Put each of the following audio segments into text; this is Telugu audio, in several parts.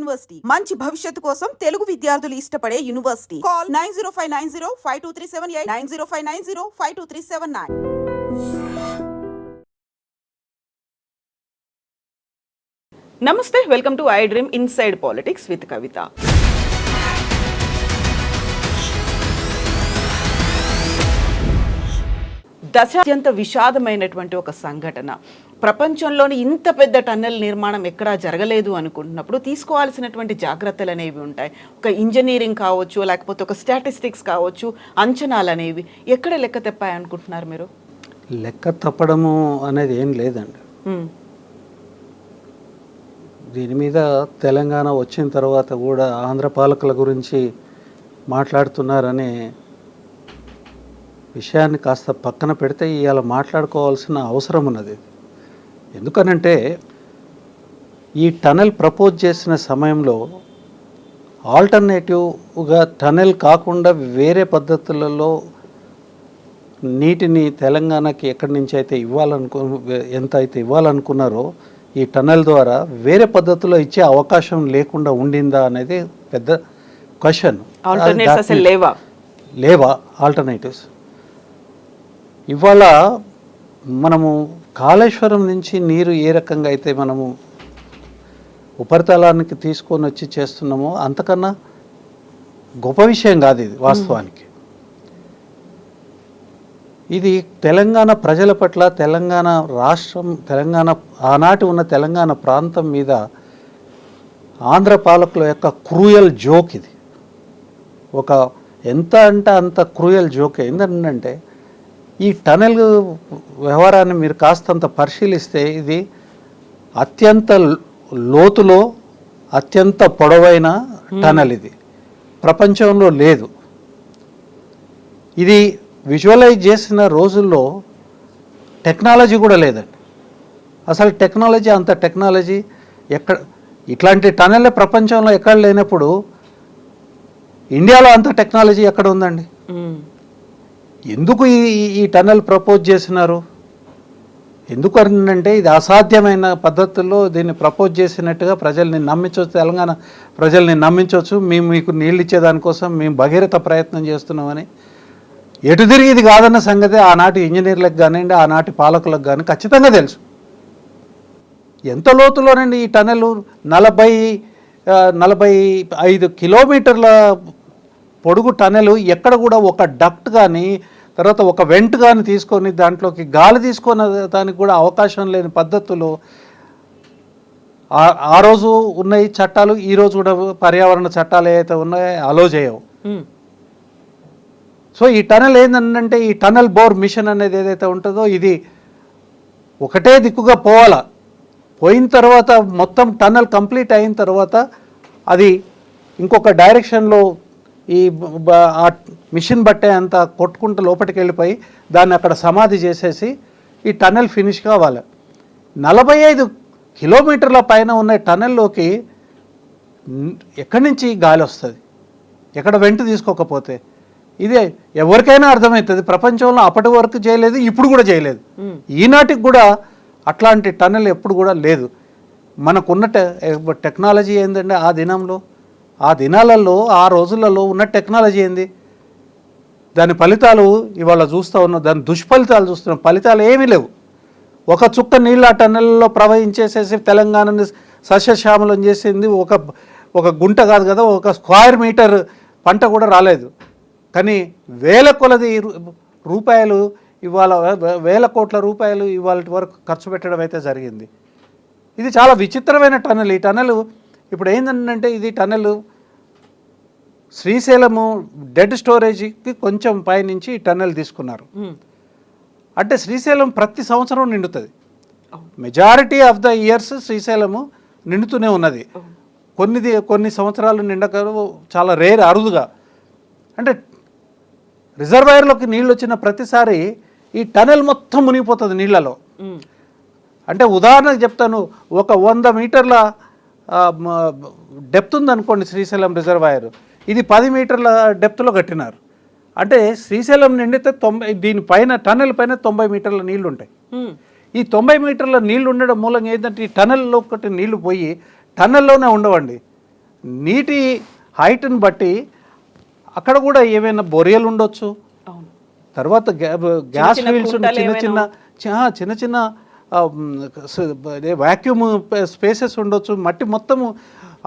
యూనివర్సిటీ మంచి భవిష్యత్తు కోసం తెలుగు విద్యార్థులు ఇష్టపడే యూనివర్సిటీ. కాల్ 9059052378 9059052379. నమస్తే, welcome to I dream inside politics with Kavitha. దశాబ్దంత విషాదమైనటువంటి ఒక సంఘటన. ప్రపంచంలోని ఇంత పెద్ద టన్నెల్ నిర్మాణం ఎక్కడా జరగలేదు అనుకుంటున్నప్పుడు తీసుకోవాల్సినటువంటి జాగ్రత్తలు అనేవి ఉంటాయి. ఒక ఇంజనీరింగ్ కావచ్చు, లేకపోతే ఒక స్టాటిస్టిక్స్ కావచ్చు, అంచనాలు అనేవి ఎక్కడ లెక్క తెప్పాయి అనుకుంటున్నారు మీరు? లెక్క తప్పడము అనేది ఏం లేదండి. దీని మీద తెలంగాణ వచ్చిన తర్వాత కూడా ఆంధ్ర పాలకుల గురించి మాట్లాడుతున్నారనే విషయాన్ని కాస్త పక్కన పెడితే ఇవాళ మాట్లాడుకోవాల్సిన అవసరం ఉన్నది. ఎందుకనంటే ఈ టనెల్ ప్రపోజ్ చేసిన సమయంలో ఆల్టర్నేటివ్గా టనెల్ కాకుండా వేరే పద్ధతులలో నీటిని తెలంగాణకి ఎక్కడి నుంచి అయితే ఎంత అయితే ఇవ్వాలనుకున్నారో ఈ టనెల్ ద్వారా వేరే పద్ధతిలో ఇచ్చే అవకాశం లేకుండా ఉండిందా అనేది పెద్ద క్వశ్చన్. లేవా ఆల్టర్నేటివ్స్? ఇవాళ మనము కాళేశ్వరం నుంచి నీరు ఏ రకంగా అయితే మనము ఉపరితలానికి తీసుకొని వచ్చి చేస్తున్నామో అంతకన్నా గొప్ప విషయం కాదు ఇది. వాస్తవానికి ఇది తెలంగాణ ప్రజల పట్ల, తెలంగాణ రాష్ట్రం, తెలంగాణ ఆనాటి ఉన్న తెలంగాణ ప్రాంతం మీద ఆంధ్ర పాలకుల యొక్క క్రూయల్ జోక్. ఇది ఒక ఎంత అంటే అంత క్రూయల్ జోక్. ఏంటంటే ఈ టనెల్ వ్యవహారాన్ని మీరు కాస్తంత పరిశీలిస్తే ఇది అత్యంత లోతులో అత్యంత పొడవైన టనెల్. ఇది ప్రపంచంలో లేదు. ఇది విజువలైజ్ చేసిన రోజుల్లో టెక్నాలజీ కూడా లేదండి. అసలు అంత టెక్నాలజీ ఎక్కడ, ఇట్లాంటి టనెల్ ప్రపంచంలో ఎక్కడ లేనప్పుడు ఇండియాలో అంత టెక్నాలజీ ఎక్కడ ఉందండి? ఎందుకు ఈ టనెల్ ప్రపోజ్ చేసినారు? ఎందుకు అంటే ఇది అసాధ్యమైన పద్ధతుల్లో దీన్ని ప్రపోజ్ చేసినట్టుగా ప్రజల్ని నమ్మించవచ్చు, తెలంగాణ ప్రజల్ని నమ్మించవచ్చు. మేము మీకు నీళ్ళు ఇచ్చేదానికోసం మేము భగీరథ ప్రయత్నం చేస్తున్నామని. ఎటు తిరిగి ఇది కాదన్న సంగతి ఆనాటి ఇంజనీర్లకు కానివ్వండి, ఆనాటి పాలకులకు కానీ ఖచ్చితంగా తెలుసు. ఎంత లోతులోనండి ఈ టనెల్? 45 కిలోమీటర్ల పొడుగు టనెల్. ఎక్కడ కూడా ఒక డక్ట్ కానీ తర్వాత ఒక వెంట్ కానీ తీసుకొని దాంట్లోకి గాలి తీసుకొని దానికి కూడా అవకాశం లేని పద్ధతులు ఆ రోజు ఉన్నాయి చట్టాలు. ఈరోజు కూడా పర్యావరణ చట్టాలు ఏవైతే ఉన్నాయో అలో చేయవు. సో ఈ టనెల్ ఏంటంటే ఈ టనెల్ బోర్ మిషన్ అనేది ఏదైతే ఉంటుందో ఇది ఒకటే దిక్కుగా పోవాలా. పోయిన తర్వాత మొత్తం టనెల్ కంప్లీట్ అయిన తర్వాత అది ఇంకొక డైరెక్షన్లో ఈ మిషన్ బట్టే అంతా కొట్టుకుంటూ లోపలికి వెళ్ళిపోయి దాన్ని అక్కడ సమాధి చేసేసి ఈ టనెల్ ఫినిష్ కావాలి. 45 కిలోమీటర్ల పైన ఉన్న టనెల్లోకి ఎక్కడి నుంచి గాలి వస్తుంది? ఎక్కడ వెంట తీసుకోకపోతే? ఇదే ఎవరికైనా అర్థమవుతుంది. ప్రపంచంలో అప్పటి వరకు చేయలేదు, ఇప్పుడు కూడా చేయలేదు. ఈనాటికి కూడా అట్లాంటి టనెల్ ఎప్పుడు కూడా లేదు. మనకున్న టెక్నాలజీ ఏంటంటే ఆ దినాలలో ఆ రోజులలో ఉన్న టెక్నాలజీ ఏంది? దాని ఫలితాలు ఇవాళ చూస్తూ ఉన్నాం, దాని దుష్ఫలితాలు చూస్తున్నాం. ఫలితాలు ఏమీ లేవు. ఒక చుక్క నీళ్ళు ఆ టన్నెల్లో ప్రవహించేసేసి తెలంగాణని సస్యశ్యామలం చేసింది. ఒక గుంట కాదు కదా, ఒక స్క్వేర్ మీటర్ పంట కూడా రాలేదు. కానీ వేల కొలది రూపాయలు ఇవాళ, వేల కోట్ల రూపాయలు ఇవాళ వరకు ఖర్చు పెట్టడం అయితే జరిగింది. ఇది చాలా విచిత్రమైన టనెల్. ఈ టనెల్ ఇప్పుడు ఏంటంటే ఇది టనెల్ శ్రీశైలము డెడ్ స్టోరేజ్కి కొంచెం పైనుంచి ఈ టనెల్ తీసుకున్నారు. అంటే శ్రీశైలం ప్రతి సంవత్సరం నిండుతుంది. Majority of the years Srisailam నిండుతూనే ఉన్నది. కొన్ని సంవత్సరాలు నిండక చాలా రేర్, అరుదుగా. అంటే రిజర్వాయర్లోకి నీళ్ళు వచ్చిన ప్రతిసారి ఈ టనెల్ మొత్తం మునిగిపోతుంది నీళ్ళలో. అంటే ఉదాహరణకు చెప్తాను, ఒక 100 మీటర్ల డెప్త్ ఉందనుకోండి శ్రీశైలం రిజర్వాయర్, ఇది 10 మీటర్ల డెప్త్లో కట్టినారు. అంటే శ్రీశైలం నిండితే దీనిపైన టనెల్ పైన 90 మీటర్ల నీళ్లు ఉంటాయి. ఈ 90 మీటర్ల నీళ్లు ఉండడం మూలంగా ఏంటంటే ఈ టనెల్లో ఒకటి నీళ్లు పోయి టనెల్లోనే ఉండవండి. నీటి హైట్ని బట్టి అక్కడ కూడా ఏమైనా బొరియలు ఉండొచ్చు, అవును. తర్వాత గ్యాస్ చిన్న ఫీల్డ్స్ కుంటలు చిన్న చిన్న వ్యాక్యూమ్ స్పేసెస్ ఉండొచ్చు. మట్టి మొత్తము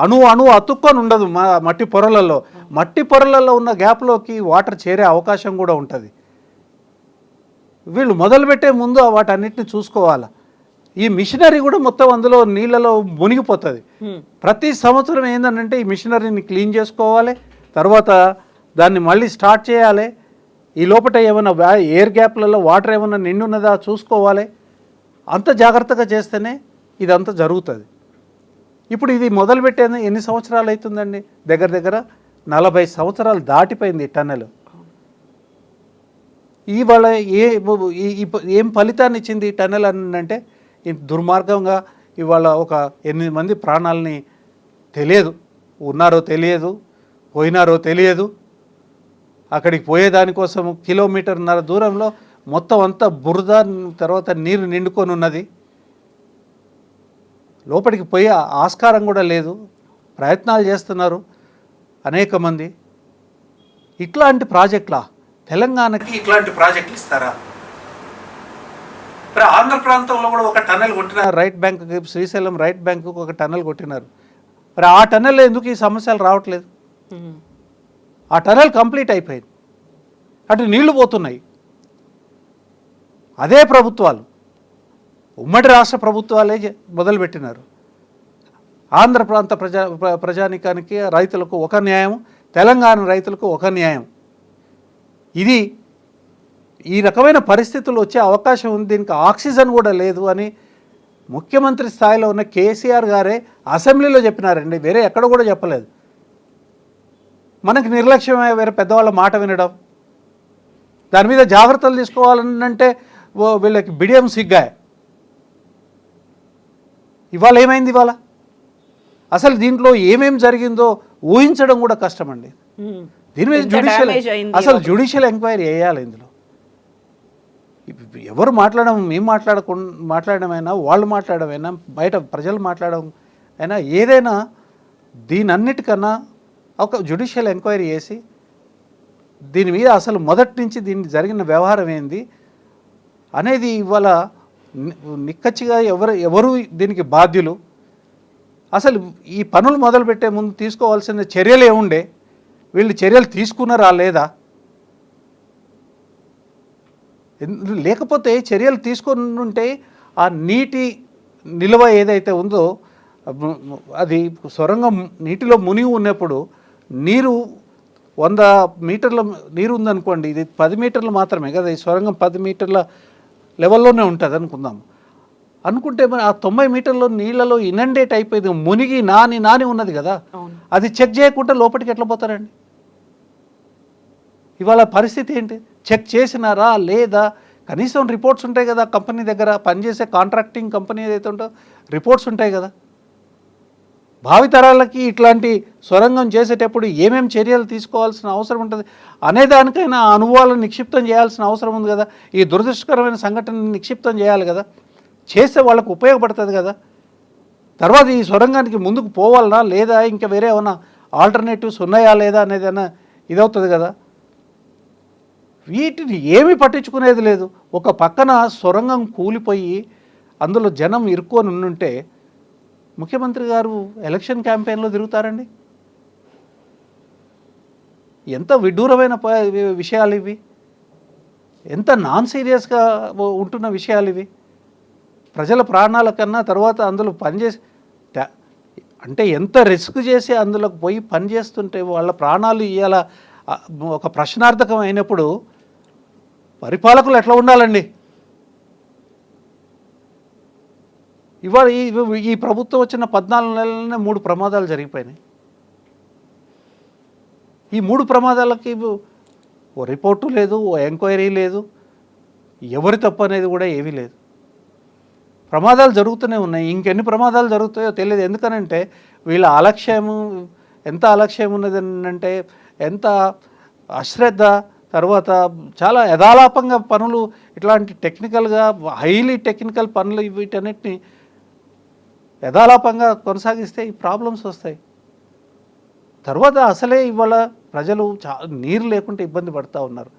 అణువు అతుక్కొని ఉండదు మట్టి పొరలలో. మట్టి పొరలలో ఉన్న గ్యాప్లోకి వాటర్ చేరే అవకాశం కూడా ఉంటుంది. వీళ్ళు మొదలుపెట్టే ముందు వాటన్నిటిని చూసుకోవాలి. ఈ మిషనరీ కూడా మొత్తం అందులో నీళ్ళలో మునిగిపోతుంది. ప్రతి సంవత్సరం ఏంటంటే ఈ మిషనరీని క్లీన్ చేసుకోవాలి, తర్వాత దాన్ని మళ్ళీ స్టార్ట్ చేయాలి. ఈ లోపల ఏమైనా ఎయిర్ గ్యాప్లలో వాటర్ ఏమైనా నిండి ఉన్నదా చూసుకోవాలి. అంత జాగ్రత్తగా చేస్తేనే ఇదంతా జరుగుతుంది. ఇప్పుడు ఇది మొదలుపెట్టేది ఎన్ని సంవత్సరాలు అవుతుందండి? దగ్గర దగ్గర 40 సంవత్సరాలు దాటిపోయింది ఈ టన్నెల్. ఇవాళ ఏం ఫలితాన్ని ఇచ్చింది ఈ టన్నెల్ అని అంటే, దుర్మార్గంగా ఇవాళ ఒక 8 మంది ప్రాణాలని తెలియదు, ఉన్నారో తెలియదు, పోయినారో తెలియదు. అక్కడికి పోయేదానికోసం 1.5 కిలోమీటర్ దూరంలో మొత్తం అంతా బురద, తర్వాత నీరు నిండుకొని ఉన్నది. లోపలికి పోయే ఆస్కారం కూడా లేదు. ప్రయత్నాలు చేస్తున్నారు అనేక మంది. ఇట్లాంటి ప్రాజెక్టులా తెలంగాణకి ఇట్లాంటి ప్రాజెక్టులు ఇస్తారా? మరి ఆంధ్ర ప్రాంతంలో కూడా ఒక టన్నెల్ కొట్టినారు, రైట్ బ్యాంక్కి, శ్రీశైలం రైట్ బ్యాంకుకి ఒక టన్నెల్ కొట్టినారు. మరి ఆ టన్నెల్లో ఎందుకు ఈ సమస్యలు రావట్లేదు? ఆ టన్నెల్ కంప్లీట్ అయిపోయింది, అటు నీళ్లు పోతున్నాయి. అదే ప్రభుత్వాలు, ఉమ్మడి రాష్ట్ర ప్రభుత్వాలే మొదలుపెట్టినారు. ఆంధ్ర ప్రాంత ప్రజానికానికి, రైతులకు ఒక న్యాయం, తెలంగాణ రైతులకు ఒక న్యాయం. ఇది ఈ రకమైన పరిస్థితులు వచ్చే అవకాశం ఉంది. దీనికి ఆక్సిజన్ కూడా లేదు అని ముఖ్యమంత్రి స్థాయిలో ఉన్న కేసీఆర్ గారే అసెంబ్లీలో చెప్పినారండి, వేరే ఎక్కడ కూడా చెప్పలేదు. మనకి నిర్లక్ష్యమే వేరే పెద్దవాళ్ళ మాట వినడం, దాని మీద జాగ్రత్తలు తీసుకోవాలంటే వీళ్ళకి బిడియం సిగ్గాయ. ఇవాళ ఏమైంది? ఇవాళ అసలు దీంట్లో ఏమేమి జరిగిందో ఊహించడం కూడా కష్టమండి. దీని మీద జ్యుడిషియల్ ఎంక్వైరీ వేయాలి. ఇందులో ఎవరు మేము మాట్లాడమైనా, వాళ్ళు మాట్లాడమైనా, బయట ప్రజలు మాట్లాడడం అయినా, ఏదైనా దీనన్నిటికన్నా ఒక జ్యుడిషియల్ ఎంక్వైరీ చేసి దీని మీద అసలు మొదటి నుంచి దీన్ని జరిగిన వ్యవహారం ఏంది అనేది ఇవాళ నిక్కచ్చిగా ఎవరు దీనికి బాధ్యులు, అసలు ఈ పనులు మొదలుపెట్టే ముందు తీసుకోవాల్సిన చర్యలు ఏముండే, వీళ్ళు చర్యలు తీసుకున్నారా లేదా? లేకపోతే చర్యలు తీసుకుని ఉంటే ఆ నీటి నిల్వ ఏదైతే ఉందో అది సొరంగం నీటిలో మునిగి ఉన్నప్పుడు నీరు 100 మీటర్ల నీరు ఉందనుకోండి, ఇది 10 మీటర్లు మాత్రమే కదా, ఈ సొరంగం 10 మీటర్ల లెవెల్లోనే ఉంటుంది అనుకుంటే మరి ఆ 90 మీటర్ల నీళ్ళలో ఇనండేట్ అయిపోయింది, మునిగి నాని ఉన్నది కదా. అది చెక్ చేయకుండా లోపలికి ఎట్లా పోతారండి? ఇవాళ పరిస్థితి ఏంటి? చెక్ చేసినారా లేదా? కనీసం రిపోర్ట్స్ ఉంటాయి కదా, కంపెనీ దగ్గర పనిచేసే కాంట్రాక్టింగ్ కంపెనీ ఏదైతే ఉంటో రిపోర్ట్స్ ఉంటాయి కదా. భావితరాలకి ఇట్లాంటి సొరంగం చేసేటప్పుడు ఏమేమి చర్యలు తీసుకోవాల్సిన అవసరం ఉంటుంది అనేదానికైనా అనుభవాలను నిక్షిప్తం చేయాల్సిన అవసరం ఉంది కదా. ఈ దురదృష్టకరమైన సంఘటనని నిక్షిప్తం చేయాలి కదా, చేస్తే వాళ్ళకు ఉపయోగపడుతుంది కదా. తర్వాత ఈ సొరంగానికి ముందుకు పోవాలనా లేదా, ఇంకా వేరే ఏమైనా ఆల్టర్నేటివ్స్ ఉన్నాయా లేదా అనేదైనా ఇదవుతుంది కదా. వీటిని ఏమీ పట్టించుకునేది లేదు. ఒక పక్కన సొరంగం కూలిపోయి అందులో జనం ఇరుక్కొని ఉండుంటే ముఖ్యమంత్రి గారు ఎలక్షన్ క్యాంపెయిన్లో తిరుగుతారండి? ఎంత విడ్డూరమైన విషయాలు ఇవి, ఎంత నాన్ సీరియస్గా ఉంటున్న విషయాలు ఇవి. ప్రజల ప్రాణాల కన్నా తర్వాత అందులో పనిచేసి అంటే ఎంత రిస్క్ చేసి అందులోకి పోయి పనిచేస్తుంటే వాళ్ళ ప్రాణాలు ఇవాళ ఒక ప్రశ్నార్థకం అయినప్పుడు పరిపాలకులు ఎట్లా ఉండాలండి? ఇవాళ ఈ ప్రభుత్వం వచ్చిన 14 నెలలనే 3 ప్రమాదాలు జరిగిపోయినాయి. ఈ 3 ప్రమాదాలకి ఓ రిపోర్టు లేదు, ఓ ఎంక్వైరీ లేదు, ఎవరి తప్పు అనేది కూడా ఏమీ లేదు. ప్రమాదాలు జరుగుతూనే ఉన్నాయి. ఇంకెన్ని ప్రమాదాలు జరుగుతాయో తెలియదు. ఎందుకనంటే వీళ్ళ అలక్ష్యము ఎంత అలక్ష్యం ఉన్నది అంటే, ఎంత అశ్రద్ధ, తర్వాత చాలా యథాలాపంగా పనులు, ఇట్లాంటి టెక్నికల్గా హైలీ టెక్నికల్ పనులు వీటన్నిటిని యథాలాపంగా కొనసాగిస్తే ఈ ప్రాబ్లమ్స్ వస్తాయి. తర్వాత అసలే ఇవాళ ప్రజలు నీరు లేకుంటే ఇబ్బంది పడుతూ ఉన్నారు.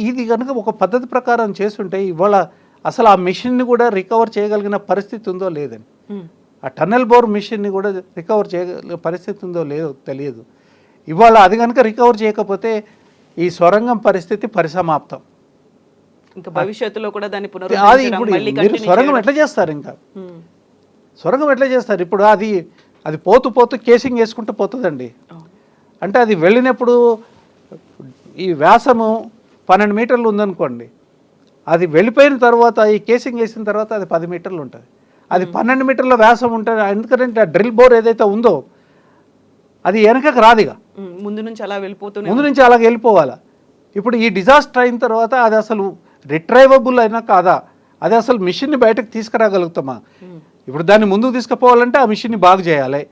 ఇది కనుక ఒక పద్ధతి ప్రకారం చేస్తుంటే ఇవాళ అసలు ఆ మిషన్ని కూడా రికవర్ చేయగలిగిన పరిస్థితి ఉందో లేదని, ఆ టన్నెల్ బోర్ మిషన్ని కూడా రికవర్ చేయగలిగిన పరిస్థితి ఉందో లేదో తెలియదు. ఇవాళ అది కనుక రికవర్ చేయకపోతే ఈ సొరంగం పరిస్థితి పరిసమాప్తం. ఇంకా భవిష్యత్తులో కూడా దాన్ని అది పునరుద్ధరించడం, ఇప్పుడు మళ్ళీ మీరు continue సొరంగం చేయడం. ఎట్లా చేస్తారు? ఇంకా సొరంగం ఎట్లా చేస్తారు? ఇప్పుడు అది పోతూ కేసింగ్ వేసుకుంటూ పోతుందండి. అంటే అది వెళ్ళినప్పుడు ఈ వ్యాసము 12 మీటర్లు ఉందనుకోండి, అది వెళ్ళిపోయిన తర్వాత ఈ కేసింగ్ వేసిన తర్వాత అది 10 మీటర్లు ఉంటుంది. అది 12 మీటర్ల వ్యాసం ఉంటుంది. ఎందుకంటే ఆ డ్రిల్ బోర్ ఏదైతే ఉందో అది వెనకకు రాదుగా, ముందు నుంచి అలా వెళ్ళిపోతూనే ముందు నుంచి అలాగే వెళ్ళిపోవాలి. ఇప్పుడు ఈ డిజాస్టర్ అయిన తర్వాత అది అసలు రిట్రైవబుల్ అయినా కాదా, అది అసలు మిషన్ని బయటకు తీసుకురాగలుగుతామా? ఇప్పుడు దాన్ని ముందుకు తీసుకుపోవాలంటే ఆ మిషన్ని బాగు చేయాలి.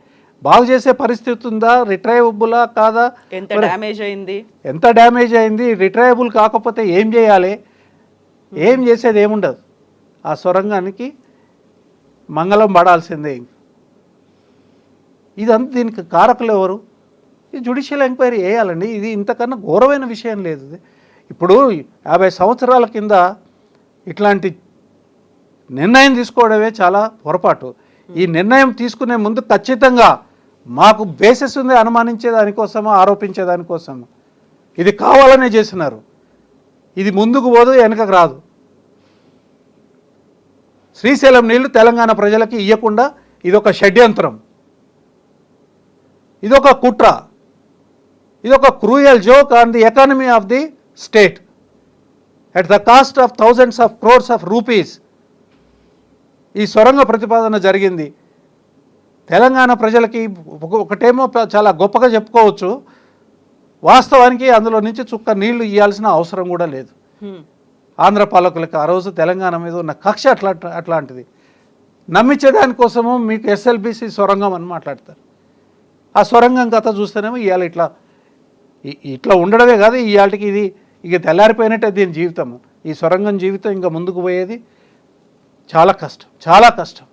బాగు చేసే పరిస్థితి ఉందా? రిట్రైవబులా కాదా? ఎంత డ్యామేజ్ అయింది, ఎంత డ్యామేజ్ అయింది? రిట్రైవబుల్ కాకపోతే ఏం చేయాలి? ఏం చేసేది ఏముండదు. ఆ సొరంగానికి మంగళం పడాల్సిందే. ఇదంతా దీనికి కారకులు ఎవరు? ఈ జ్యుడిషియల్ ఎంక్వైరీ వేయాలండి. ఇది ఇంతకన్నా ఘోరమైన విషయం లేదు. ఇప్పుడు 50 సంవత్సరాల కింద ఇట్లాంటి నిర్ణయం తీసుకోవడమే చాలా పొరపాటు. ఈ నిర్ణయం తీసుకునే ముందు ఖచ్చితంగా మాకు బేసిస్ ఉంది అనుమానించే దానికోసమో ఆరోపించే దానికోసమో ఇది కావాలనే చేసినారు. ఇది ముందుకు పోదు, వెనకకు రాదు. శ్రీశైలం నీళ్లు తెలంగాణ ప్రజలకి ఇవ్వకుండా ఇదొక షడ్యంత్రం, ఇదొక కుట్ర, ఇదొక cruel joke on the economy of the state at the cost of thousands of crores of rupees. ఈ సొరంగ ప్రతిపాదన జరిగింది. తెలంగాణ ప్రజలకి ఒకటేమో చాలా గొప్పగా చెప్పుకోవచ్చు, వాస్తవానికి అందులో నుంచి చుక్క నీళ్లు ఇవ్వాల్సిన అవసరం కూడా లేదు. ఆంధ్ర పాలకులకు ఆ రోజు తెలంగాణ మీద ఉన్న కక్ష అట్లాంటిది. నమ్మించేదానికోసము మీకు ఎస్ఎల్బిసి సొరంగం అని మాట్లాడతారు. ఆ సొరంగం కథ చూస్తేనేమో ఇవాళ ఇట్లా ఉండడమే కాదు, ఇవాళకి ఇది ఇక తెల్లారిపోయినట్టే దీని జీవితము. ఈ సొరంగం జీవితం ఇంకా ముందుకు పోయేది చాలా కష్టం, చాలా కష్టం.